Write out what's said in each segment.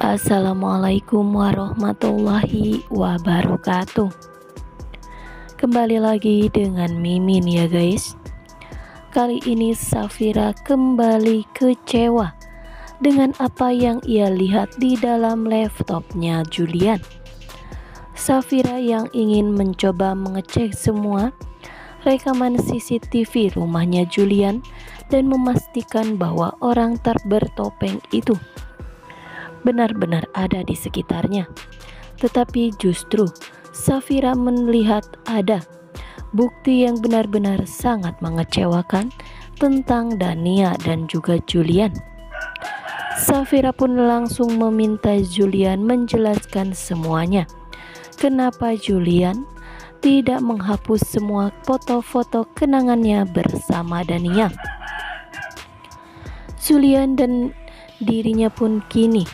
Assalamualaikum warahmatullahi wabarakatuh. Kembali lagi dengan Mimin ya guys. Kali ini Safira kembali kecewa dengan apa yang ia lihat di dalam laptopnya Julian. Safira yang ingin mencoba mengecek semua rekaman CCTV rumahnya Julian dan memastikan bahwa orang bertopeng itu benar-benar ada di sekitarnya. Tetapi justru Safira melihat ada bukti yang benar-benar sangat mengecewakan tentang Dania dan juga Julian. Safira pun langsung meminta Julian menjelaskan semuanya. Kenapa Julian tidak menghapus semua foto-foto kenangannya bersama Dania? Julian dan dirinya pun kini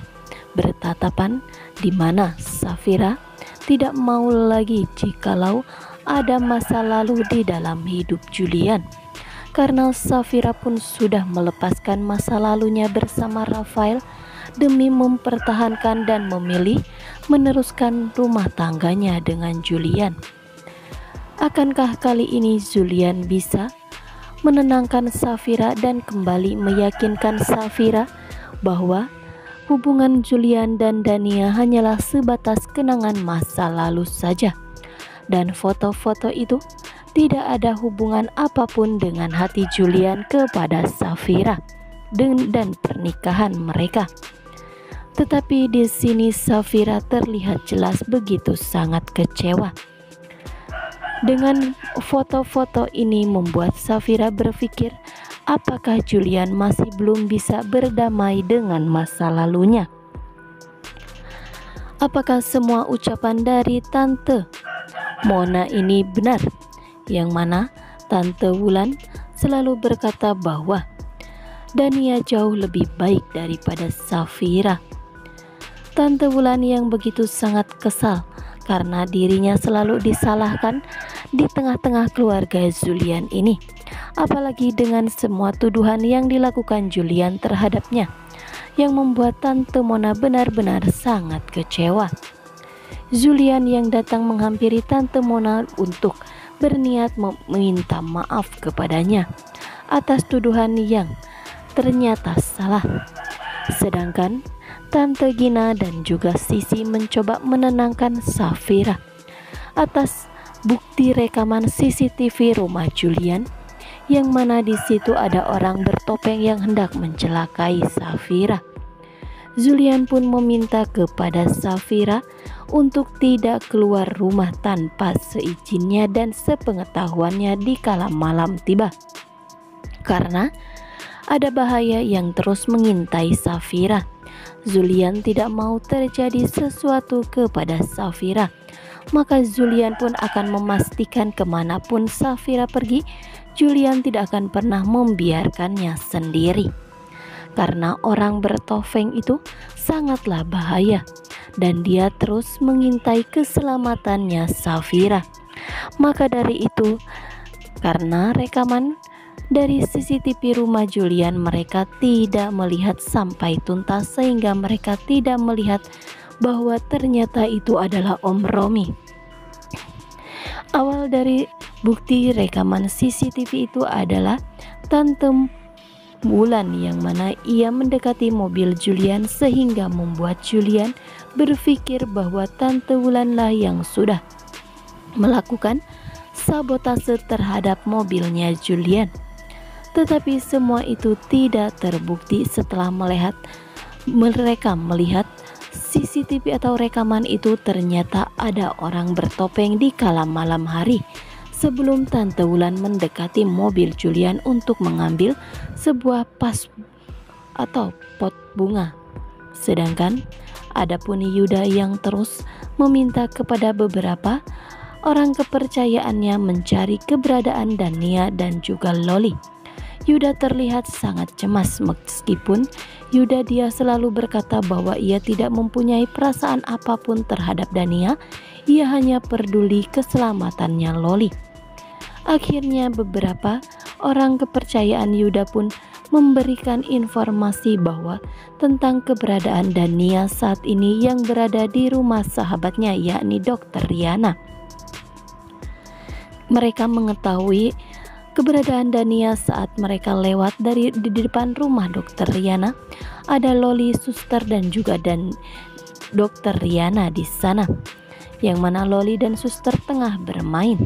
bertatapan di mana Safira tidak mau lagi jikalau ada masa lalu di dalam hidup Julian, karena Safira pun sudah melepaskan masa lalunya bersama Rafael demi mempertahankan dan memilih meneruskan rumah tangganya dengan Julian. Akankah kali ini Julian bisa menenangkan Safira dan kembali meyakinkan Safira bahwa hubungan Julian dan Dania hanyalah sebatas kenangan masa lalu saja, dan foto-foto itu tidak ada hubungan apapun dengan hati Julian kepada Safira dan pernikahan mereka. Tetapi di sini Safira terlihat jelas begitu sangat kecewa. Dengan foto-foto ini membuat Safira berpikir, apakah Julian masih belum bisa berdamai dengan masa lalunya? Apakah semua ucapan dari Tante Mona ini benar? Yang mana Tante Wulan selalu berkata bahwa Dania jauh lebih baik daripada Safira. Tante Wulan yang begitu sangat kesal karena dirinya selalu disalahkan di tengah-tengah keluarga Julian ini, apalagi dengan semua tuduhan yang dilakukan Julian terhadapnya, yang membuat Tante Mona benar-benar sangat kecewa. Julian yang datang menghampiri Tante Mona untuk berniat meminta maaf kepadanya atas tuduhan yang ternyata salah. Sedangkan Tante Gina dan juga Sisi mencoba menenangkan Safira atas bukti rekaman CCTV rumah Julian, yang mana di situ ada orang bertopeng yang hendak mencelakai Safira. Julian pun meminta kepada Safira untuk tidak keluar rumah tanpa seizinnya dan sepengetahuannya di kala malam tiba, karena ada bahaya yang terus mengintai Safira. Julian tidak mau terjadi sesuatu kepada Safira, maka Julian pun akan memastikan kemanapun Safira pergi, Julian tidak akan pernah membiarkannya sendiri, karena orang bertopeng itu sangatlah bahaya dan dia terus mengintai keselamatannya Safira. Maka dari itu, karena rekaman dari CCTV rumah Julian mereka tidak melihat sampai tuntas, sehingga mereka tidak melihat bahwa ternyata itu adalah Om Romi. Awal dari bukti rekaman CCTV itu adalah Tante Wulan, yang mana ia mendekati mobil Julian sehingga membuat Julian berpikir bahwa Tante Wulanlah yang sudah melakukan sabotase terhadap mobilnya Julian. Tetapi semua itu tidak terbukti setelah mereka melihat CCTV atau rekaman itu. Ternyata ada orang bertopeng di kala malam hari sebelum Tante Wulan mendekati mobil Julian untuk mengambil sebuah vas atau pot bunga. Sedangkan adapun Yuda yang terus meminta kepada beberapa orang kepercayaannya mencari keberadaan Dania dan juga Loli. Yuda terlihat sangat cemas, meskipun Yuda dia selalu berkata bahwa ia tidak mempunyai perasaan apapun terhadap Dania, ia hanya peduli keselamatannya Loli. Akhirnya beberapa orang kepercayaan Yuda pun memberikan informasi bahwa tentang keberadaan Dania saat ini yang berada di rumah sahabatnya, yakni Dokter Riana. Mereka mengetahui keberadaan Dania saat mereka lewat di depan rumah Dokter Riana. Ada Loli, suster, dan juga Dokter Riana di sana, yang mana Loli dan suster tengah bermain.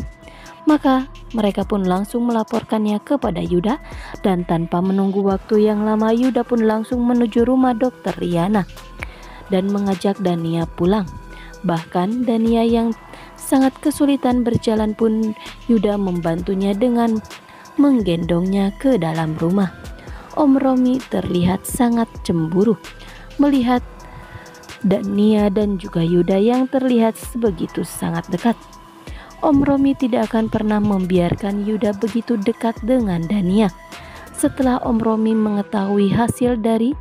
Maka mereka pun langsung melaporkannya kepada Yuda, dan tanpa menunggu waktu yang lama Yuda pun langsung menuju rumah Dokter Riana dan mengajak Dania pulang. Bahkan Dania yang sangat kesulitan berjalan pun Yuda membantunya dengan menggendongnya ke dalam rumah. Om Romi terlihat sangat cemburu melihat Dania dan juga Yuda yang terlihat sebegitu sangat dekat. Om Romi tidak akan pernah membiarkan Yuda begitu dekat dengan Dania. Setelah Om Romi mengetahui hasil dari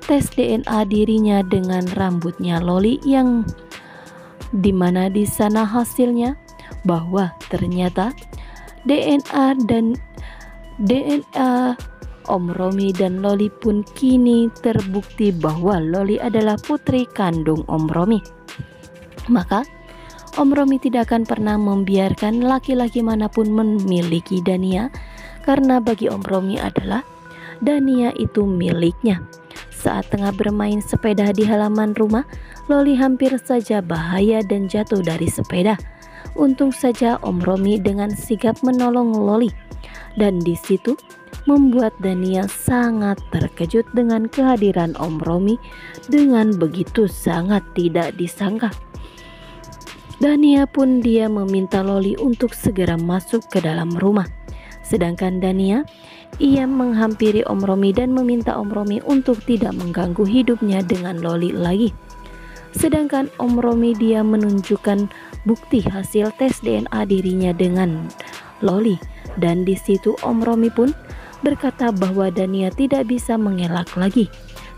tes DNA dirinya dengan rambutnya Loli, yang dimana di sana hasilnya bahwa ternyata DNA Om Romi dan Loli pun kini terbukti bahwa Loli adalah putri kandung Om Romi. Maka Om Romi tidak akan pernah membiarkan laki-laki manapun memiliki Dania, karena bagi Om Romi adalah Dania itu miliknya. Saat tengah bermain sepeda di halaman rumah, Loli hampir saja bahaya dan jatuh dari sepeda. Untung saja Om Romi dengan sigap menolong Loli, dan di situ membuat Dania sangat terkejut dengan kehadiran Om Romi dengan begitu sangat tidak disangka. Dania pun meminta Loli untuk segera masuk ke dalam rumah. Sedangkan Dania, ia menghampiri Om Romi dan meminta Om Romi untuk tidak mengganggu hidupnya dengan Loli lagi. Sedangkan Om Romi menunjukkan bukti hasil tes DNA dirinya dengan Loli, dan di situ Om Romi pun berkata bahwa Dania tidak bisa mengelak lagi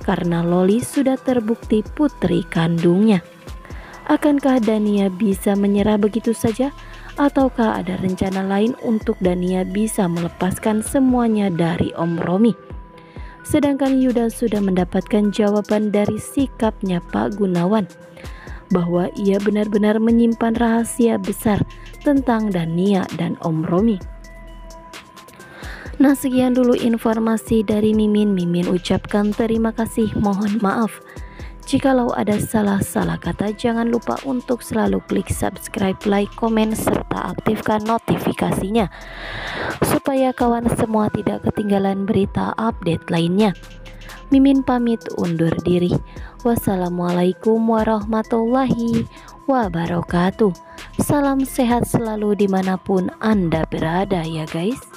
karena Loli sudah terbukti putri kandungnya. Akankah Dania bisa menyerah begitu saja, ataukah ada rencana lain untuk Dania bisa melepaskan semuanya dari Om Romi? Sedangkan Yuda sudah mendapatkan jawaban dari sikapnya Pak Gunawan bahwa ia benar-benar menyimpan rahasia besar tentang Dania dan Om Romi. Nah, sekian dulu informasi dari Mimin. Mimin ucapkan terima kasih, mohon maaf jikalau ada salah-salah kata. Jangan lupa untuk selalu klik subscribe, like, komen, serta aktifkan notifikasinya supaya kawan semua tidak ketinggalan berita update lainnya. Mimin pamit undur diri. Wassalamualaikum warahmatullahi wabarakatuh. Salam sehat selalu dimanapun Anda berada ya guys.